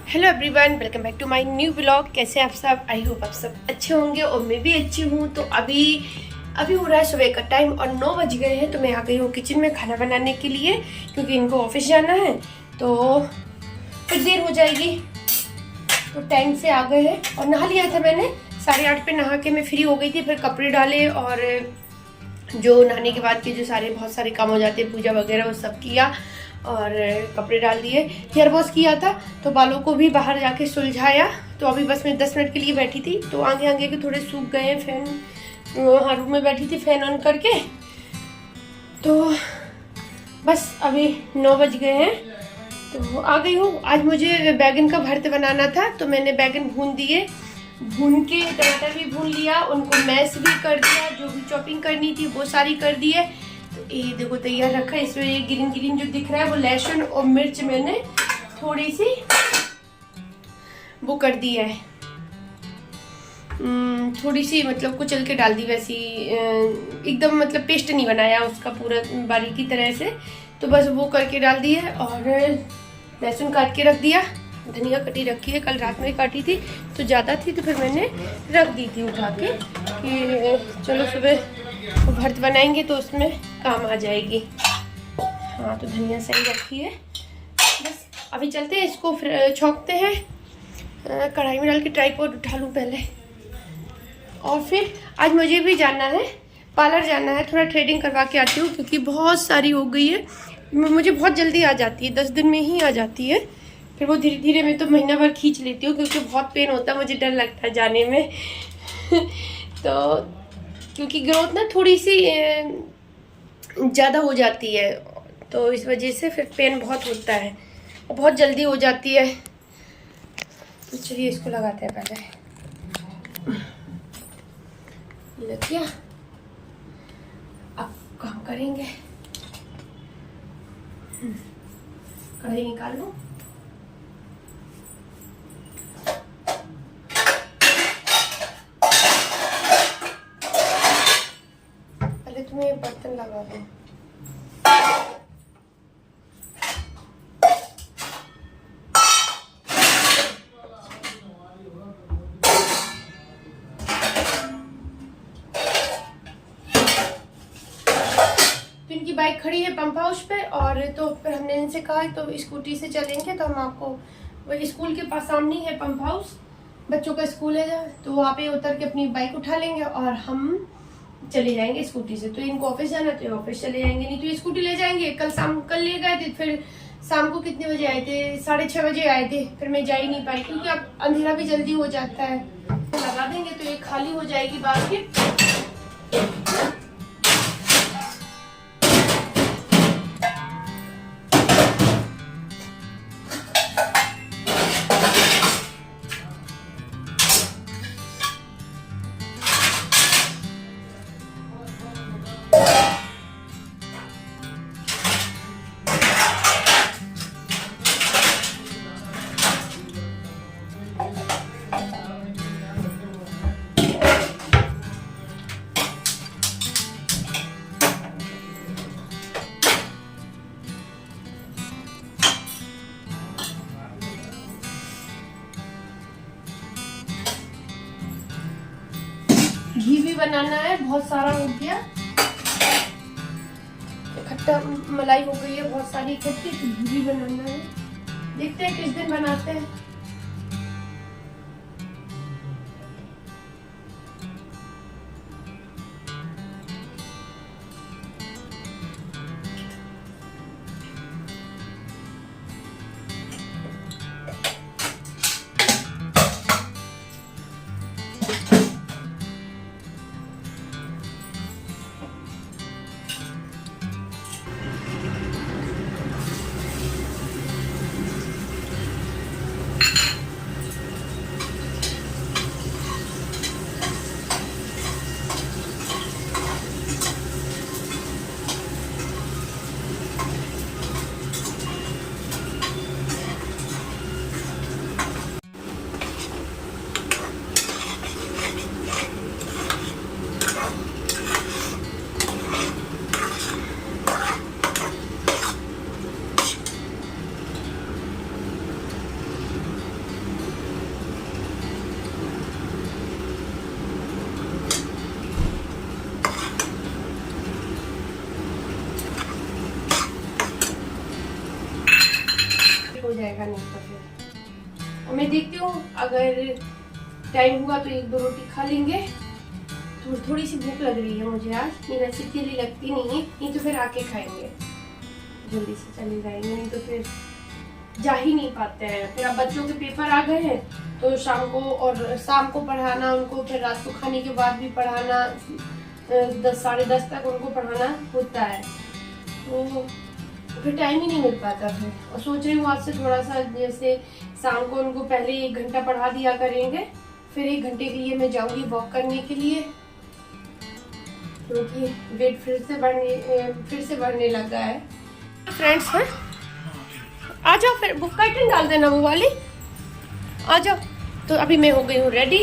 Hello everyone, welcome back to my new blog. कैसे आप सब? आई होप आप सब अच्छे होंगे और मैं भी अच्छी हूँ। तो अभी हो रहा है सुबह का टाइम और 9 बज गए हैं। तो मैं आ गई हूँ किचन में खाना बनाने के लिए, क्योंकि इनको ऑफिस जाना है तो फिर देर हो जाएगी। तो टाइम से आ गए हैं और नहा लिया था मैंने। 8:30 पे नहा के मैं फ्री हो गई थी। फिर कपड़े डाले और जो नहाने के बाद के जो बहुत सारे काम हो जाते हैं, पूजा वगैरह वो सब किया और कपड़े डाल दिए। हेयर वॉश किया था तो बालों को भी बाहर जाके सुलझाया। तो अभी बस मैं 10 मिनट के लिए बैठी थी तो आगे आगे के थोड़े सूख गए हैं। फैन रूम में बैठी थी फैन ऑन करके। तो बस अभी 9 बज गए हैं तो आ गई हूँ। आज मुझे बैगन का भरते बनाना था तो मैंने बैगन भून दिए, भून के टमाटर भी भून लिया, उनको मैश भी कर दिया, जो भी चॉपिंग करनी थी वो सारी कर दी है। तो ये देखो तैयार रखा है। इसमें ये ग्रीन ग्रीन जो दिख रहा है वो लहसुन और मिर्च मैंने थोड़ी सी वो कर दी है, थोड़ी सी मतलब कुचल के डाल दी वैसी, एकदम मतलब पेस्ट नहीं बनाया उसका पूरा बारीकी तरह से। तो बस वो करके डाल दी है और लहसुन काट के रख दिया। धनिया कटी रखी है, कल रात में काटी थी तो ज़्यादा थी तो फिर मैंने रख दी थी उठा के कि चलो सुबह भरत बनाएंगे तो उसमें काम आ जाएगी। हाँ तो धनिया सही रखी है। बस अभी चलते हैं, इसको फिर छौंकते हैं। कढ़ाई में डाल के ट्राइपॉड उठा लूँ पहले। और फिर आज मुझे भी जाना है, पार्लर जाना है, थोड़ा थ्रेडिंग करवा के आती हूँ क्योंकि बहुत सारी हो गई है। मुझे बहुत जल्दी आ जाती है, 10 दिन में ही आ जाती है। फिर वो धीरे धीरे मैं तो महीना भर खींच लेती हूँ क्योंकि बहुत पेन होता है, मुझे डर लगता है जाने में तो क्योंकि ग्रोथ ना थोड़ी सी ज़्यादा हो जाती है तो इस वजह से फिर पेन बहुत होता है और बहुत जल्दी हो जाती है। तो चलिए इसको लगाते हैं पहले। लग गया, अब काम करेंगे। कढ़ाई निकाल लो। पहले तुम्हें बर्तन लगा दो। इनकी बाइक खड़ी है पंप हाउस पे और तो फिर हमने इनसे कहा तो स्कूटी से चलेंगे। तो हम आपको वही स्कूल के पास सामने ही है पंप हाउस, बच्चों का स्कूल है तो वहाँ पे उतर के अपनी बाइक उठा लेंगे और हम चले जाएंगे स्कूटी से। तो इनको ऑफिस जाना तो ऑफिस चले जाएंगे, नहीं तो ये स्कूटी ले जाएंगे। कल ले गए थे, फिर शाम को कितने बजे आए थे? 6:30 बजे आए थे। फिर मैं जा ही नहीं पाई क्योंकि अब अंधेरा भी जल्दी हो जाता है। लगा देंगे तो ये खाली हो जाएगी बास्केट। घी भी बनाना है, बहुत सारा हो गया, इकट्ठा मलाई हो गई है बहुत सारी इकट्ठी। तो घी भी बनाना है, देखते हैं किस दिन बनाते हैं। जाएगा नहीं तो फिर। और मैं देखती हूँ अगर टाइम हुआ तो 1-2 रोटी खा लेंगे। तो थोड़ी सी भूख लग रही है मुझे आज, नहीं वैसे इतनी लगती नहीं है, नहीं तो फिर आके खाएंगे, जल्दी से चले जाएंगे, नहीं तो फिर जा ही नहीं पाते हैं। फिर अब बच्चों के पेपर आ गए हैं तो शाम को पढ़ाना उनको, फिर रात को खाने के बाद भी पढ़ाना, 10 साढ़े 10 तक उनको पढ़ाना होता है, तो फिर टाइम ही नहीं मिल पाता फिर। और सोच रही हूँ आज से थोड़ा सा, जैसे शाम को उनको पहले 1 घंटा पढ़ा दिया करेंगे, फिर 1 घंटे के लिए मैं जाऊँगी वॉक करने के लिए, क्योंकि वेट फिर से बढ़ने लगा है। फ्रेंड्स हैं, आ जाओ, फिर बुक कार्टन डाल देना वो वाली, आ जाओ। तो अभी मैं हो गई हूँ रेडी।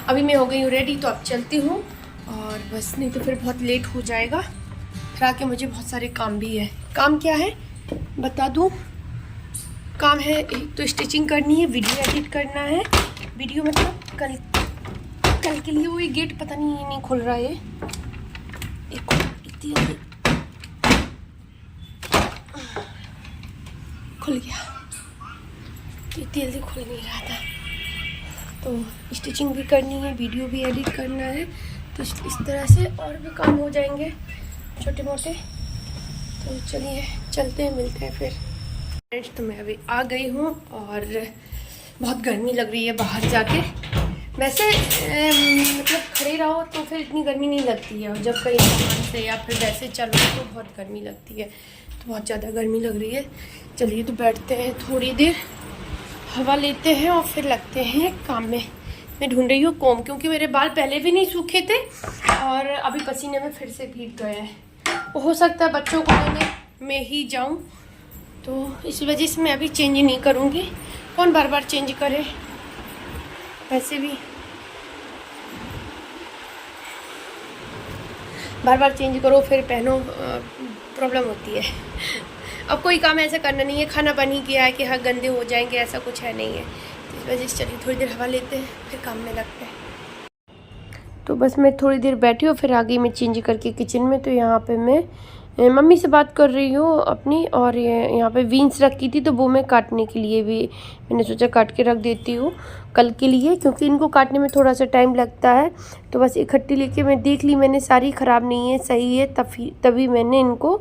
अभी मैं हो गई हूँ रेडी, तो अब चलती हूँ, और बस नहीं तो फिर बहुत लेट हो जाएगा। फिर आके मुझे बहुत सारे काम भी है। काम क्या है बता दूँ? काम है एक तो स्टिचिंग करनी है, वीडियो एडिट करना है। वीडियो मतलब कल के लिए। वो ये गेट पता नहीं खुल रहा है, खुल गया, इतनी जल्दी खुल नहीं रहा था। तो स्टिचिंग भी करनी है, वीडियो भी एडिट करना है, तो इस तरह से और भी काम हो जाएंगे छोटे मोटे। तो चलिए चलते हैं, मिलते हैं फिर। फ्रेंड्स, तो मैं अभी आ गई हूँ और बहुत गर्मी लग रही है बाहर जाके। वैसे मतलब खड़े रहो तो फिर इतनी गर्मी नहीं लगती है, और जब कहीं सामान से या फिर वैसे चलो तो बहुत गर्मी लगती है। तो बहुत ज़्यादा गर्मी लग रही है। चलिए तो बैठते हैं, थोड़ी देर हवा लेते हैं और फिर लगते हैं काम में। मैं ढूंढ रही हूँ कोम, क्योंकि मेरे बाल पहले भी नहीं सूखे थे और अभी पसीने में फिर से भीग गए हैं। हो सकता है बच्चों को लेने मैं ही जाऊँ, तो इस वजह से मैं अभी चेंज नहीं करूँगी। कौन बार बार चेंज करे, वैसे भी बार बार चेंज करो फिर पहनो, प्रॉब्लम होती है। अब कोई काम ऐसा करना नहीं है, खाना बन ही गया है कि हाँ गंदे हो जाएंगे, ऐसा कुछ है नहीं है। तो इस वजह से चलिए थोड़ी देर हवा लेते हैं, फिर काम में लगते हैं। तो बस मैं थोड़ी देर बैठी हूँ, फिर आ गई मैं चेंज करके किचन में। तो यहाँ पे मैं मम्मी से बात कर रही हूँ अपनी, और यहाँ पे बीन्स रखी थी तो वो मैं काटने के लिए भी मैंने सोचा काट के रख देती हूँ कल के लिए, क्योंकि इनको काटने में थोड़ा सा टाइम लगता है। तो बस इकट्ठी लेके मैं देख ली, मैंने सारी ख़राब नहीं है, सही है, तभी मैंने इनको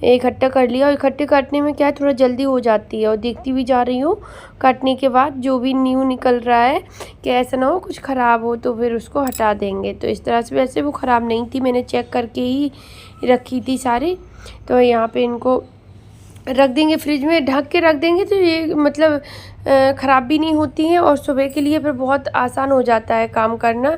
इकट्ठा कर लिया। और इकट्ठे काटने में क्या है, थोड़ा जल्दी हो जाती है। और देखती भी जा रही हूँ काटने के बाद जो भी न्यू निकल रहा है, कि ऐसा ना हो कुछ ख़राब हो तो फिर उसको हटा देंगे। तो इस तरह से, वैसे वो ख़राब नहीं थी, मैंने चेक करके ही रखी थी सारी। तो यहाँ पे इनको रख देंगे, फ्रिज में ढक के रख देंगे, तो ये मतलब ख़राब भी नहीं होती हैं, और सुबह के लिए फिर बहुत आसान हो जाता है काम करना।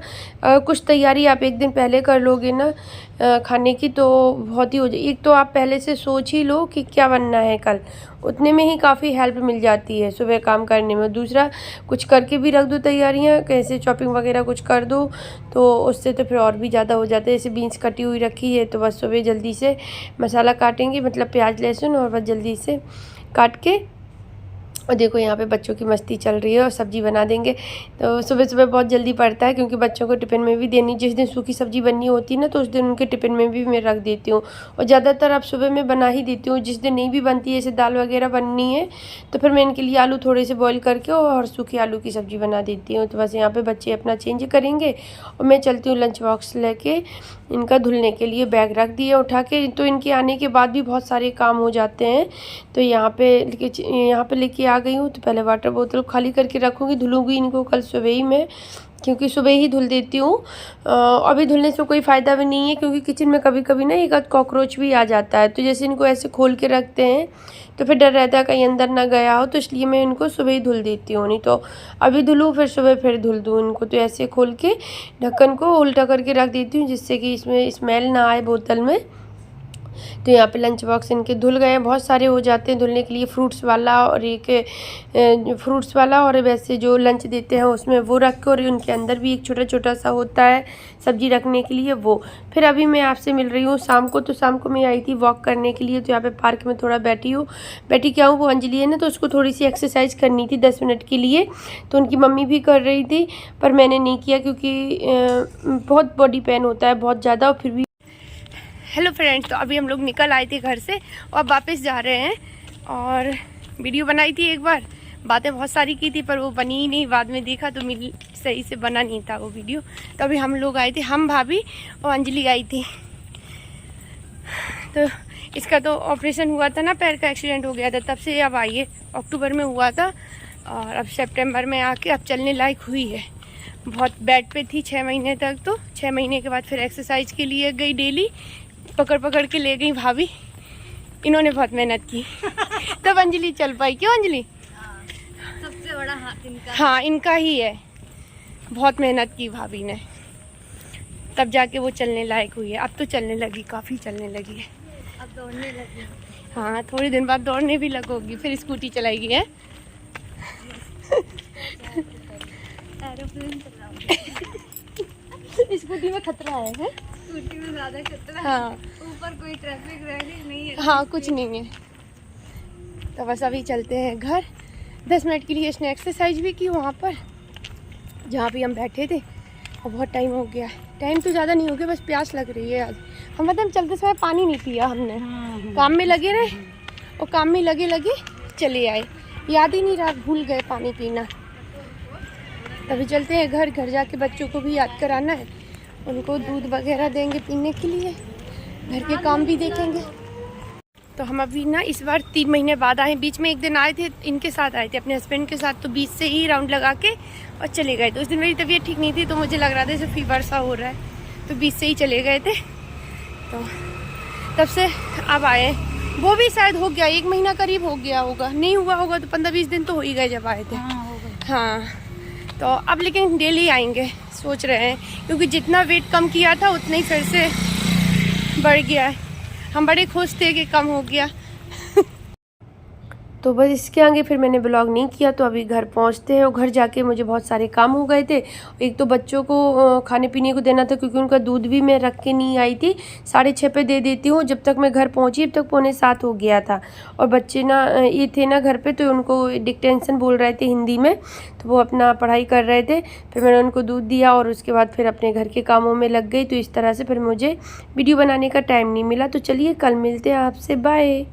कुछ तैयारी आप एक दिन पहले कर लोगे ना खाने की, तो बहुत ही हो जाए। एक तो आप पहले से सोच ही लो कि क्या बनना है कल, उतने में ही काफ़ी हेल्प मिल जाती है सुबह काम करने में। दूसरा, कुछ करके भी रख दो तैयारियाँ, कैसे चॉपिंग वगैरह कुछ कर दो, तो उससे तो फिर और भी ज़्यादा हो जाता है। जैसे बीन्स कटी हुई रखी है, तो बस सुबह जल्दी से मसाला काटेंगे, मतलब प्याज लहसुन, और बस जल्दी से काट के। और देखो यहाँ पे बच्चों की मस्ती चल रही है, और सब्ज़ी बना देंगे। तो सुबह सुबह बहुत जल्दी पड़ता है, क्योंकि बच्चों को टिफ़िन में भी देनी। जिस दिन सूखी सब्ज़ी बननी होती है ना, तो उस दिन उनके टिफ़िन में भी मैं रख देती हूँ। और ज़्यादातर अब सुबह में बना ही देती हूँ। जिस दिन नहीं भी बनती है, जैसे दाल वगैरह बननी है, तो फिर मैं इनके लिए आलू थोड़े से बॉईल करके और सूखी आलू की सब्ज़ी बना देती हूँ। तो बस यहाँ पर बच्चे अपना चेंज करेंगे, और मैं चलती हूँ लंच बॉक्स लेके इनका धुलने के लिए। बैग रख दिया उठा के, तो इनके आने के बाद भी बहुत सारे काम हो जाते हैं। तो यहाँ पे लेके आ गई हूँ। तो पहले वाटर बोतल खाली करके रखूँगी, धुलूँगी इनको कल सुबह ही मैं, क्योंकि सुबह ही धुल देती हूँ। अभी धुलने से कोई फ़ायदा भी नहीं है, क्योंकि किचन में कभी कभी ना एक आध कॉकरोच भी आ जाता है। तो जैसे इनको ऐसे खोल के रखते हैं तो फिर डर रहता है कहीं अंदर ना गया हो, तो इसलिए मैं इनको सुबह ही धुल देती हूँ। नहीं तो अभी धुलूँ फिर सुबह फिर धुल दूँ इनको। तो ऐसे खोल के ढक्कन को उल्टा करके रख देती हूँ, जिससे कि इसमें स्मेल ना आए बोतल में। तो यहाँ पे लंच बॉक्स इनके धुल गए हैं, बहुत सारे हो जाते हैं धुलने के लिए। फ्रूट्स वाला और वैसे जो लंच देते हैं उसमें वो रख के, और उनके अंदर भी एक छोटा छोटा सा होता है सब्जी रखने के लिए, वो। फिर अभी मैं आपसे मिल रही हूँ शाम को। तो शाम को मैं आई थी वॉक करने के लिए, तो यहाँ पे पार्क में थोड़ा बैठी क्या हूँ, वो अंजलि है ना, तो उसको थोड़ी सी एक्सरसाइज करनी थी 10 मिनट के लिए। तो उनकी मम्मी भी कर रही थी, पर मैंने नहीं किया, क्योंकि बहुत बॉडी पेन होता है बहुत ज़्यादा। और फिर भी हेलो फ्रेंड्स, तो अभी हम लोग निकल आए थे घर से और अब वापस जा रहे हैं। और वीडियो बनाई थी एक बार, बातें बहुत सारी की थी पर वो बनी ही नहीं। बाद में देखा तो मिल सही से बना नहीं था वो वीडियो। तो अभी हम लोग आए थे, हम भाभी और अंजलि आई थी। तो इसका तो ऑपरेशन हुआ था ना, पैर का एक्सीडेंट हो गया था, तब से अब आई है। अक्टूबर में हुआ था और अब सितंबर में आके अब चलने लायक हुई है। बहुत बेड पे थी 6 महीने तक, तो 6 महीने के बाद फिर एक्सरसाइज के लिए गई, डेली पकड़ पकड़ के ले गई भाभी। इन्होंने बहुत मेहनत की तब अंजलि चल पाई। क्यों अंजलि? सबसे बड़ा हाथ इनका। हाँ, इनका ही है। बहुत मेहनत की भाभी ने, तब जाके वो चलने लायक हुई है। अब तो चलने लगी, काफ़ी चलने लगी है। अब दौड़ने लगी। हाँ, थोड़ी दिन बाद दौड़ने भी लगोगी, फिर स्कूटी चलाएगी है। एरोप्लेन चलाऊंगी। स्कूटी में खतरा है? स्कूटी में ज़्यादा खतरा है। हाँ, ऊपर कोई ट्रैफिक नहीं है। हाँ, कुछ नहीं है। तो बस अभी चलते हैं घर। 10 मिनट के लिए इसने एक्सरसाइज भी की वहाँ पर जहाँ भी हम बैठे थे। और बहुत टाइम हो गया। टाइम तो ज़्यादा नहीं हो गया, बस प्यास लग रही है आज। हम मतलब चलते समय पानी नहीं पिया हमने, काम में लगे रहे और काम में लगे लगे चले आए। याद ही नहीं रहा, भूल गए पानी पीना। तभी चलते हैं घर। घर जाके बच्चों को भी याद कराना है, उनको दूध वगैरह देंगे पीने के लिए, घर के काम भी देखेंगे। तो हम अभी ना इस बार 3 महीने बाद आए। बीच में एक दिन आए थे, इनके साथ आए थे, अपने हस्बैंड के साथ। तो बीच से ही राउंड लगा के और चले गए। तो उस दिन मेरी तबीयत ठीक नहीं थी, तो मुझे लग रहा था जैसे फीवर सा हो रहा है, तो बीच से ही चले गए थे। तो तब से अब आए। वो भी शायद हो गया 1 महीना करीब हो गया होगा, नहीं हुआ होगा तो 15-20 दिन तो हो ही गए जब आए थे। हाँ, तो अब लेकिन डेली आएंगे सोच रहे हैं, क्योंकि जितना वेट कम किया था उतना ही फिर से बढ़ गया है। हम बड़े खुश थे कि कम हो गया। तो बस इसके आगे फिर मैंने ब्लॉग नहीं किया। तो अभी घर पहुंचते हैं और घर जाके मुझे बहुत सारे काम हो गए थे। एक तो बच्चों को खाने पीने को देना था, क्योंकि उनका दूध भी मैं रख के नहीं आई थी। 6:30 पे दे देती हूँ। जब तक मैं घर पहुंची तब तक 6:45 हो गया था। और बच्चे ना ये थे ना घर पे, तो उनको डिक्टेंशन बोल रहे थे हिंदी में, तो वो अपना पढ़ाई कर रहे थे। फिर मैंने उनको दूध दिया और उसके बाद फिर अपने घर के कामों में लग गई। तो इस तरह से फिर मुझे वीडियो बनाने का टाइम नहीं मिला। तो चलिए कल मिलते हैं आपसे, बाय।